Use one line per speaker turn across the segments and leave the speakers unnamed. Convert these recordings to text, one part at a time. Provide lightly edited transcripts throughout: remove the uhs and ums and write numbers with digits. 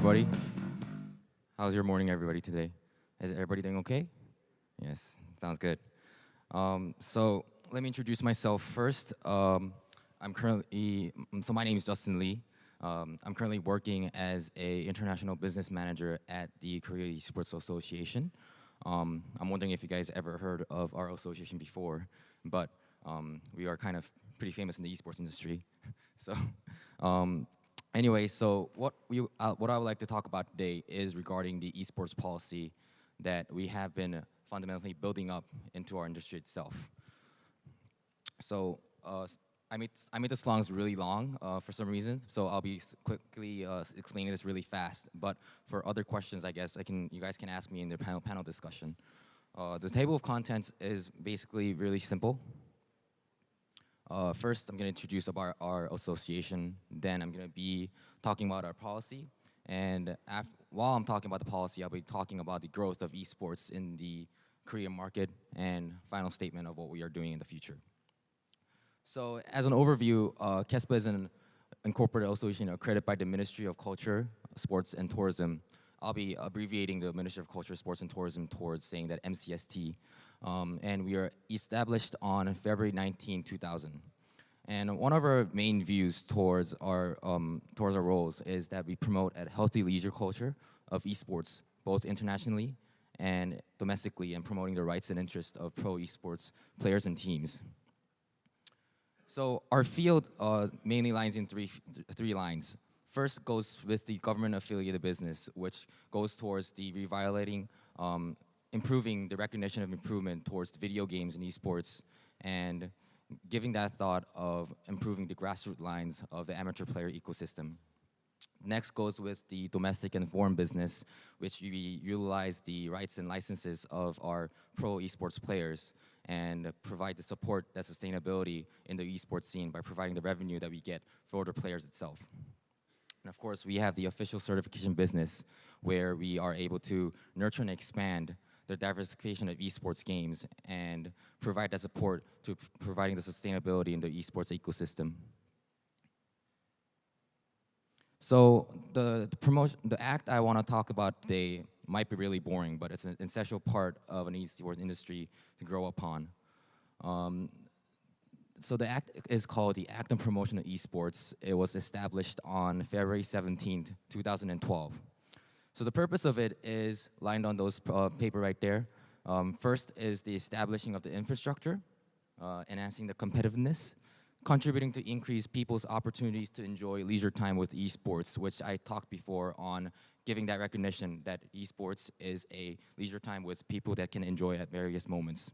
everybody. How's your morning, everybody, today? Is everybody doing okay? Yes, sounds good. So let me introduce myself first. My name is Justin Lee. I'm currently working as a international business manager at the Korea Esports Association. I'm wondering if you guys ever heard of our association before, but we are kind of pretty famous in the esports industry. So anyway, so what I would like to talk about today is regarding the esports policy that we have been fundamentally building up into our industry itself. So I made the slides really long for some reason, so I'll be quickly explaining this really fast. But for other questions, I guess you guys can ask me in the panel discussion. The table of contents is basically really simple. First, I'm going to introduce about our association. Then I'm going to be talking about our policy. And while I'm talking about the policy, I'll be talking about the growth of esports in the Korean market and final statement of what we are doing in the future. So as an overview, KeSPA is an incorporated association accredited by the Ministry of Culture, Sports, and Tourism. I'll be abbreviating the Ministry of Culture, Sports, and Tourism towards saying that MCST. And we are established on February 19, 2000. And one of our main views towards our roles is that we promote a healthy leisure culture of esports, both internationally and domestically, and promoting the rights and interests of pro esports players and teams. So our field mainly lies in three lines. First goes with the government-affiliated business, which goes towards the revitalizing, improving the recognition of improvement towards video games and esports, and giving that thought of improving the grassroots lines of the amateur player ecosystem. Next goes with the domestic and foreign business, which we utilize the rights and licenses of our pro esports players and provide the support, that sustainability in the esports scene by providing the revenue that we get for the players itself. And of course, we have the official certification business where we are able to nurture and expand the diversification of esports games and provide that support to providing the sustainability in the esports ecosystem. So the act I want to talk about today might be really boring, but it's an essential part of an esports industry to grow upon. So the act is called the Act on Promotion of Esports. It was established on February 17th, 2012. So the purpose of it is lined on those paper right there. First is the establishing of the infrastructure, enhancing the competitiveness, contributing to increase people's opportunities to enjoy leisure time with esports, which I talked before on giving that recognition that esports is a leisure time with people that can enjoy at various moments.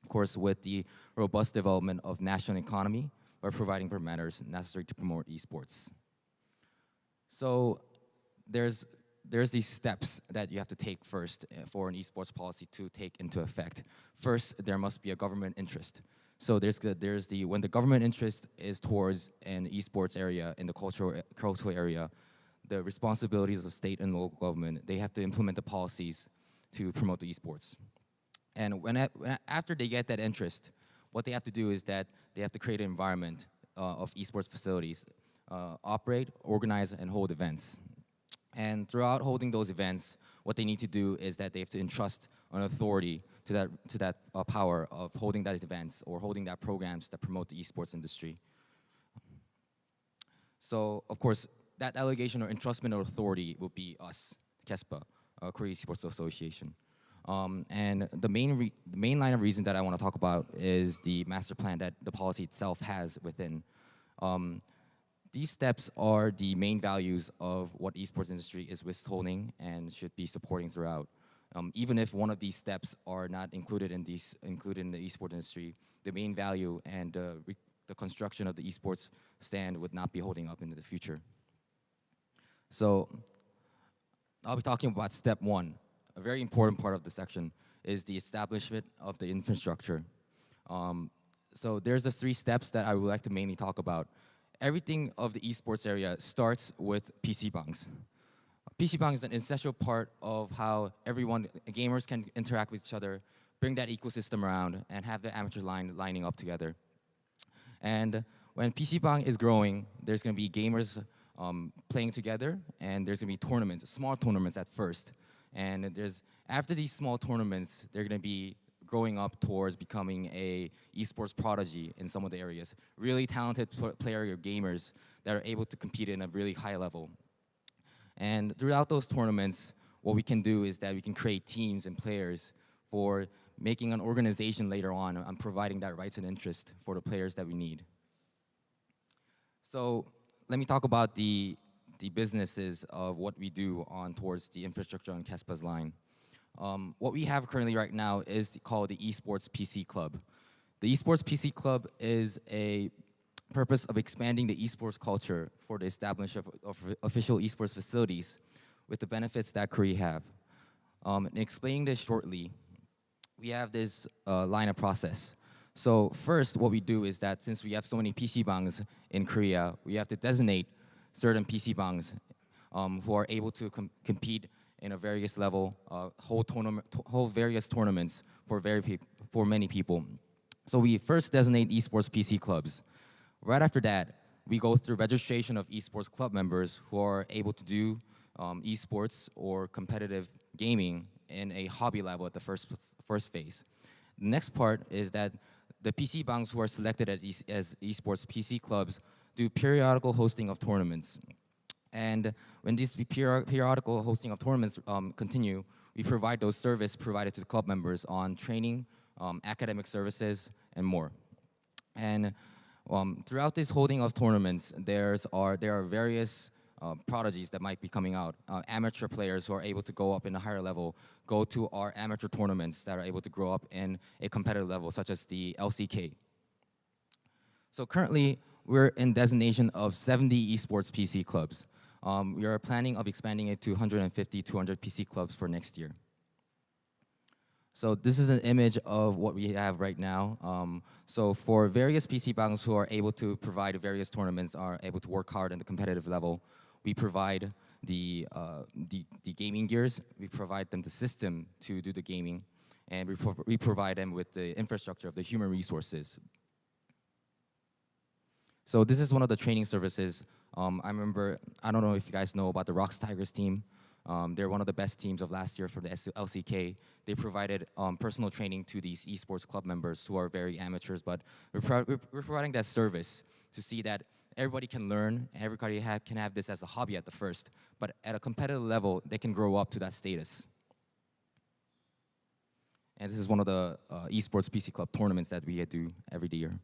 Of course, with the robust development of national economy by providing parameters necessary to promote esports. So there's these steps that you have to take first for an esports policy to take into effect. First, there must be a government interest. So when the government interest is towards an esports area in the cultural area, the responsibilities of state and local government, they have to implement the policies to promote the esports. And after they get that interest, what they have to do is that they have to create an environment of esports facilities, operate, organize, and hold events. And throughout holding those events, what they need to do is that they have to entrust an authority to that power of holding those events or holding that programs that promote the esports industry. So, of course, that delegation or entrustment of authority will be us, KeSPA, Korea Esports Association. And the main line of reason that I want to talk about is the master plan that the policy itself has within. These steps are the main values of what esports industry is withholding and should be supporting throughout. Even if one of these steps are not included in the esports industry, the main value and the construction of the esports stand would not be holding up into the future. So I'll be talking about step one. A very important part of the section is the establishment of the infrastructure. So there's the three steps that I would like to mainly talk about. Everything of the esports area starts with PC bangs. PC bang is an essential part of how gamers can interact with each other, bring that ecosystem around, and have the amateur lining up together. And when PC bang is growing, there's going to be gamers playing together, and there's gonna be tournaments, small tournaments at first. And after these small tournaments, they're gonna be growing up towards becoming a esports prodigy in some of the areas. Really talented player gamers that are able to compete in a really high level. And throughout those tournaments, what we can do is that we can create teams and players for making an organization later on providing that rights and interest for the players that we need. So let me talk about the businesses of what we do on towards the infrastructure on KeSPA's line. What we have currently right now is called the Esports PC Club. The Esports PC Club is a purpose of expanding the esports culture for the establishment of official esports facilities with the benefits that Korea have. In explaining this shortly, we have this line of process. So first, what we do is that since we have so many PC bangs in Korea, we have to designate certain PC bangs who are able to compete in a various level, whole various tournaments for many people. So we first designate esports PC clubs. Right after that, we go through registration of esports club members who are able to do esports or competitive gaming in a hobby level at the first phase. The next part is that the PC bangs who are selected as esports PC clubs do periodical hosting of tournaments. And when these periodical hosting of tournaments continue, we provide those services provided to the club members on training, academic services, and more. And throughout this holding of tournaments, there are various prodigies that might be coming out. Amateur players who are able to go up in a higher level, go to our amateur tournaments that are able to grow up in a competitive level, such as the LCK. So currently, we're in designation of 70 esports PC clubs. We are planning of expanding it to 150, 200 PC clubs for next year. So this is an image of what we have right now. So for various PC bangs who are able to provide various tournaments, are able to work hard in the competitive level, we provide the gaming gears, we provide them the system to do the gaming, and we provide them with the infrastructure of the human resources. So this is one of the training services. I don't know if you guys know about the Rocks Tigers team. They're one of the best teams of last year for the LCK. They provided personal training to these esports club members who are very amateurs, but we're providing that service to see that everybody can learn, everybody can have this as a hobby at the first, but at a competitive level, they can grow up to that status. And this is one of the esports PC club tournaments that we do every year.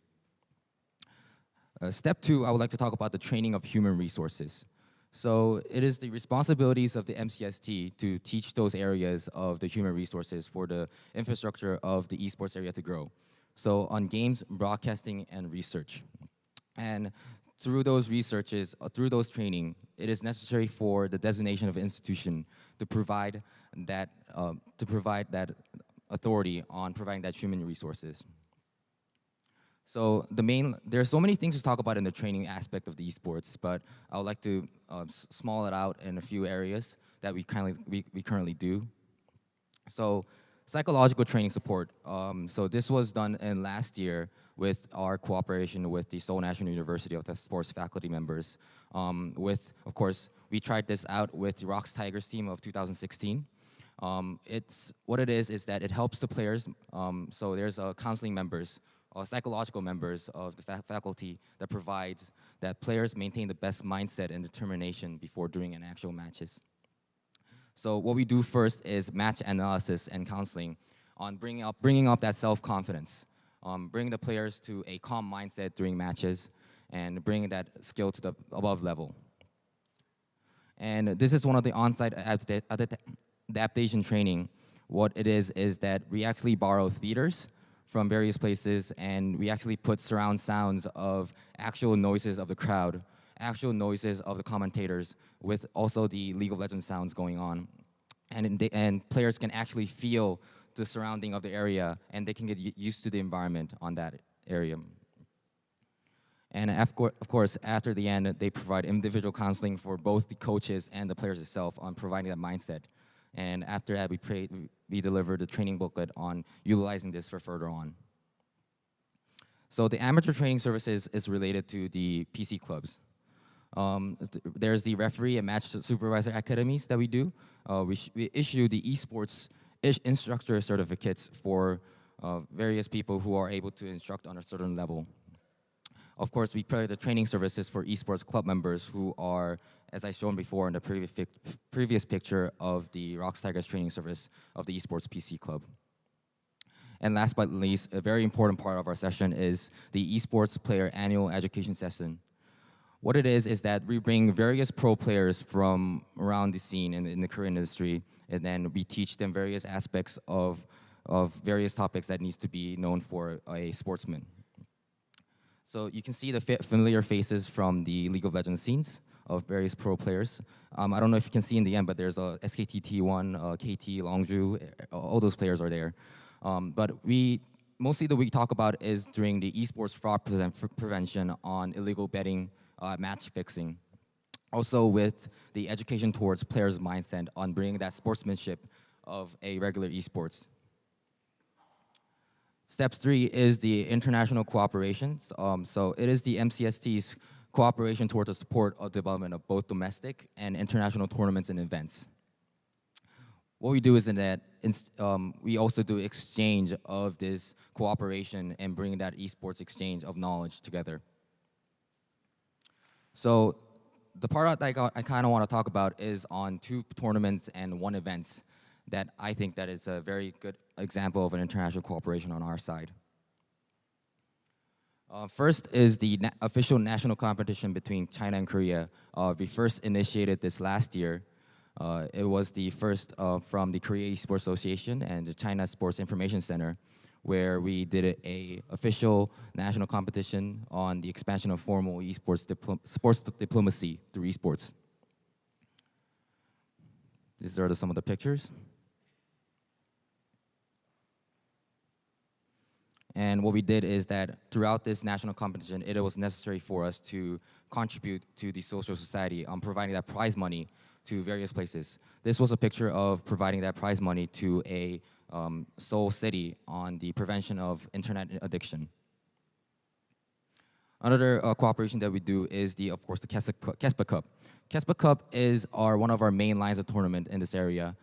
Step 2, I would like to talk about the training of human resources. So it is the responsibilities of the MCST to teach those areas of the human resources for the infrastructure of the esports area to grow. So on games, broadcasting, and research. And through those researches, through those training, it is necessary for the designation of an institution to provide that authority on providing that human resources. So there are so many things to talk about in the training aspect of the esports, but I would like to small it out in a few areas that we currently do. So psychological training support. So this was done in last year with our cooperation with the Seoul National University of the sports faculty members. Of course, we tried this out with the Rocks Tigers team of 2016. What it is that it helps the players. So there's counseling members, psychological members of the faculty that provides that players maintain the best mindset and determination before doing an actual matches. So what we do first is match analysis and counseling on bringing up that self-confidence, bringing the players to a calm mindset during matches, and bringing that skill to the above level. And this is one of the on-site adaptation training. What it is that we actually borrow theaters from various places, and we actually put surround sounds of actual noises of the crowd, actual noises of the commentators, with also the League of Legends sounds going on. And players can actually feel the surrounding of the area, and they can get used to the environment on that area. And of course, after the end, they provide individual counseling for both the coaches and the players itself on providing that mindset. And after that, we deliver the training booklet on utilizing this for further on. So the amateur training services is related to the PC clubs. There's the referee and match supervisor academies that we do. We issue the esports instructor certificates for various people who are able to instruct on a certain level. Of course, we provide the training services for esports club members who are, as I shown before in the previous picture of the Rocks Tigers training service of the esports PC club. And last but not least, a very important part of our session is the esports player annual education session. What it is that we bring various pro players from around the scene in the Korean industry, and then we teach them various aspects of various topics that needs to be known for a sportsman. So you can see the familiar faces from the League of Legends scenes of various pro players. I don't know if you can see in the end, but there's a SKT T1, KT, Longju, all those players are there. But mostly the we talk about is during the esports fraud prevention on illegal betting, match fixing. Also with the education towards players' mindset on bringing that sportsmanship of a regular esports. Step 3 is the international cooperation. So it is the MCST's cooperation towards the support of development of both domestic and international tournaments and events. What we do is we also do exchange of this cooperation and bring that esports exchange of knowledge together. So the part that I kind of want to talk about is on 2 tournaments and 1 events that I think that is a very good example of an international cooperation on our side. First is the official national competition between China and Korea. We first initiated this last year. It was the first from the Korea Esports Association and the China Sports Information Center, where we did a official national competition on the expansion of formal esports sports diplomacy through esports. These are some of the pictures. And what we did is that throughout this national competition, it was necessary for us to contribute to the social society on providing that prize money to various places. This was a picture of providing that prize money to a Seoul city on the prevention of internet addiction. Another cooperation that we do is of course, the KeSPA Cup. KeSPA Cup is one of our main lines of tournament in this area.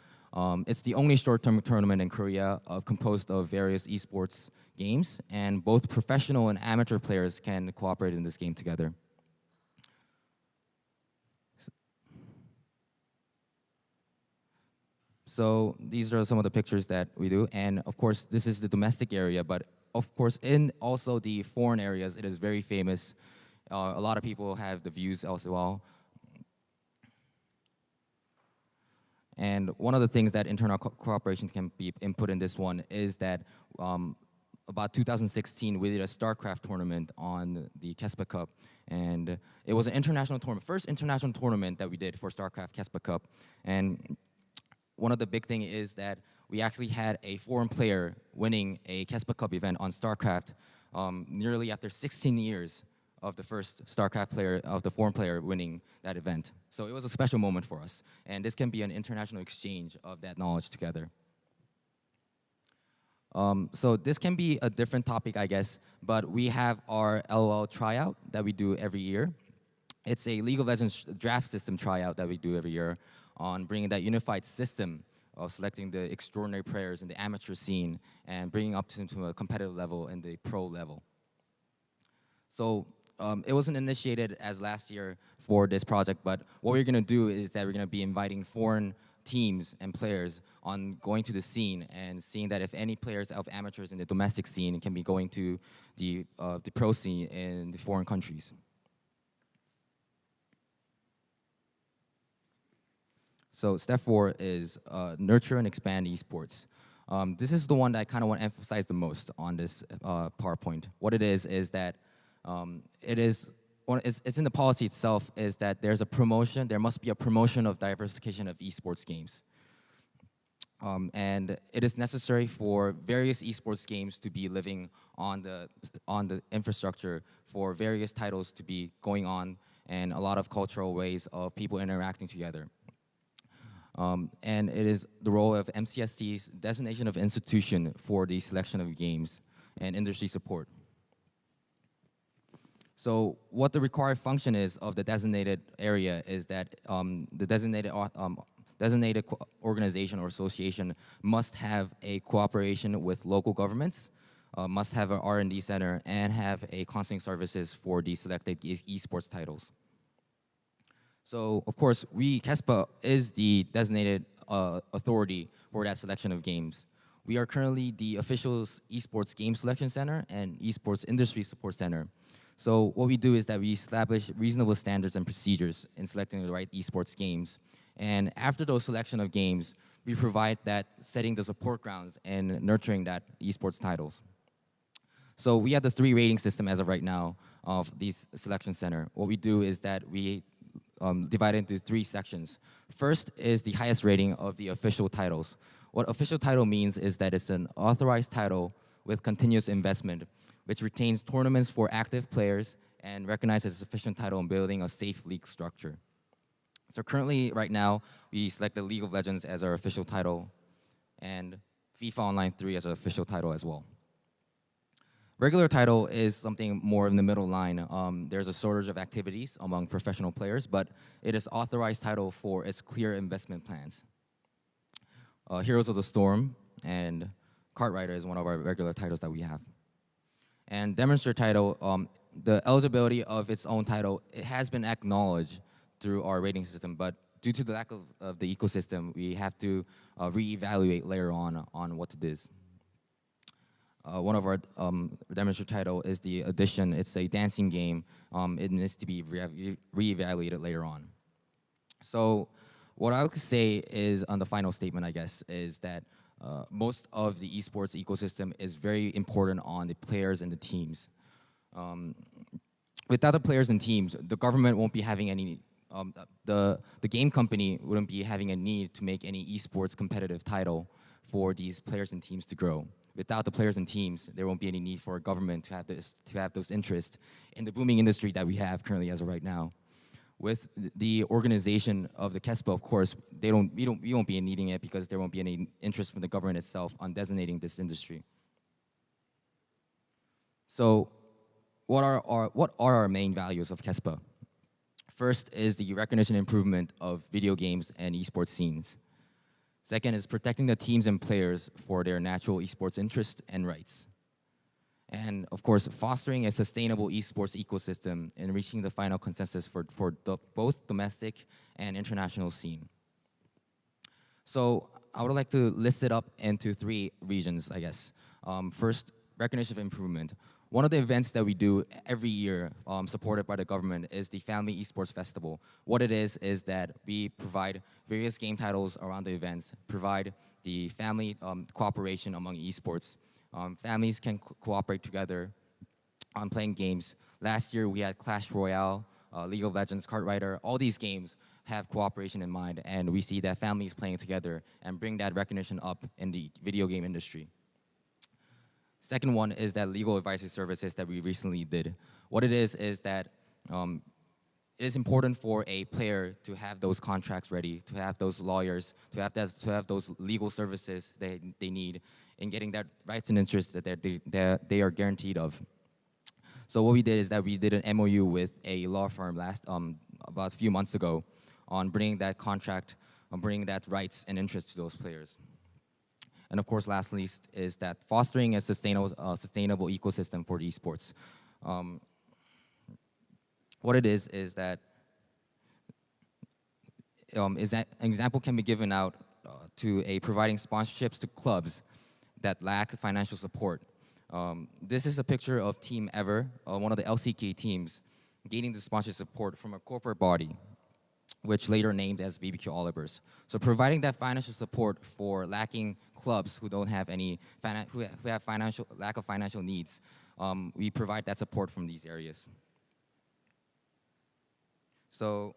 It's the only short-term tournament in Korea composed of various esports games, and both professional and amateur players can cooperate in this game together. So these are some of the pictures that we do, and of course this is the domestic area, but of course in also the foreign areas it is very famous. A lot of people have the views as well. And one of the things that internal cooperation can be input in this one is that about 2016, we did a StarCraft tournament on the KeSPA Cup. And it was an international tournament, first international tournament that we did for StarCraft KeSPA Cup. And one of the big things is that we actually had a foreign player winning a KeSPA Cup event on StarCraft nearly after 16 years of the first StarCraft player, of the foreign player winning that event. So it was a special moment for us. And this can be an international exchange of that knowledge together. So this can be a different topic, I guess, but we have our LOL tryout that we do every year. It's a League of Legends draft system tryout that we do every year on bringing that unified system of selecting the extraordinary players in the amateur scene and bringing up to a competitive level and the pro level. So it wasn't initiated as last year for this project, but what we're gonna do is that we're gonna be inviting foreign teams and players on going to the scene and seeing that if any players of amateurs in the domestic scene can be going to the pro scene in the foreign countries. So step 4 is nurture and expand esports. This is the one that I kind of want to emphasize the most on this PowerPoint. What it is that it's in the policy itself, is that there must be a promotion of diversification of esports games. And it is necessary for various esports games to be living on the infrastructure, for various titles to be going on, and a lot of cultural ways of people interacting together. And it is the role of MCST's designation of institution for the selection of games and industry support. So what the required function is of the designated area is that the designated organization or association must have a cooperation with local governments, must have an R&D center, and have a counseling services for the selected esports titles. So, of course, KeSPA is the designated authority for that selection of games. We are currently the official esports game selection center and esports industry support center. So what we do is that we establish reasonable standards and procedures in selecting the right esports games. And after those selection of games, we provide that setting the support grounds and nurturing that esports titles. So we have the 3 rating system as of right now of these selection center. What we do is that we divide it into 3 sections. First is the highest rating of the official titles. What official title means is that it's an authorized title with continuous investment, which retains tournaments for active players and recognizes a sufficient title in building a safe league structure. So currently, right now, we select the League of Legends as our official title and FIFA Online 3 as our official title as well. Regular title is something more in the middle line. There's a shortage of activities among professional players, but it is authorized title for its clear investment plans. Heroes of the Storm and Kart Rider is one of our regular titles that we have. And demonstrator title, the eligibility of its own title, it has been acknowledged through our rating system, but due to the lack of the ecosystem, we have to reevaluate later on what it is. One of our demonstrator title is the Edition. It's a dancing game. It needs to be reevaluated later on. So what I would say is, on the final statement, I guess, is that most of the esports ecosystem is very important on the players and the teams. Without the players and teams, the government won't be having any, the game company wouldn't be having a need to make any esports competitive title for these players and teams to grow. Without the players and teams, there won't be any need for a government to have those interests in the booming industry that we have currently as of right now. With the organization of the KeSPA, of course, we won't be needing it because there won't be any interest from the government itself on designating this industry. So, what are our main values of KeSPA? First is the recognition and improvement of video games and esports scenes. Second is protecting the teams and players for their natural esports interests and rights. And of course, fostering a sustainable esports ecosystem and reaching the final consensus for both domestic and international scene. So I would like to list it up into 3 regions, I guess. First, recognition of improvement. One of the events that we do every year, supported by the government, is the Family Esports Festival. What it is that we provide various game titles around the events, provide the family cooperation among esports. Families can cooperate together on playing games. Last year, we had Clash Royale, League of Legends, Kart Rider. All these games have cooperation in mind, and we see that families playing together and bring that recognition up in the video game industry. Second one is that legal advisory services that we recently did. What it is that it is important for a player to have those contracts ready, to have those lawyers, to have those legal services they need in getting that rights and interests that they are guaranteed of. So what we did is that we did an MOU with a law firm about a few months ago on bringing that contract, on bringing that rights and interests to those players. And of course, lastly, is that fostering a sustainable ecosystem for esports. What it is that an example can be given out to providing sponsorships to clubs that lack financial support. This is a picture of Team Ever, one of the LCK teams, gaining the sponsorship support from a corporate body, which later named as BBQ Olivers. So providing that financial support for lacking clubs who don't have any who have lack of financial needs, we provide that support from these areas. So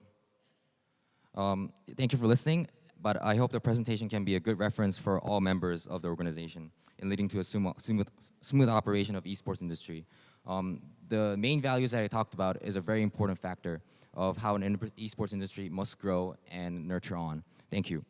thank you for listening, but I hope the presentation can be a good reference for all members of the organization in leading to a smooth operation of esports industry. The main values that I talked about is a very important factor of how an esports industry must grow and nurture on. Thank you.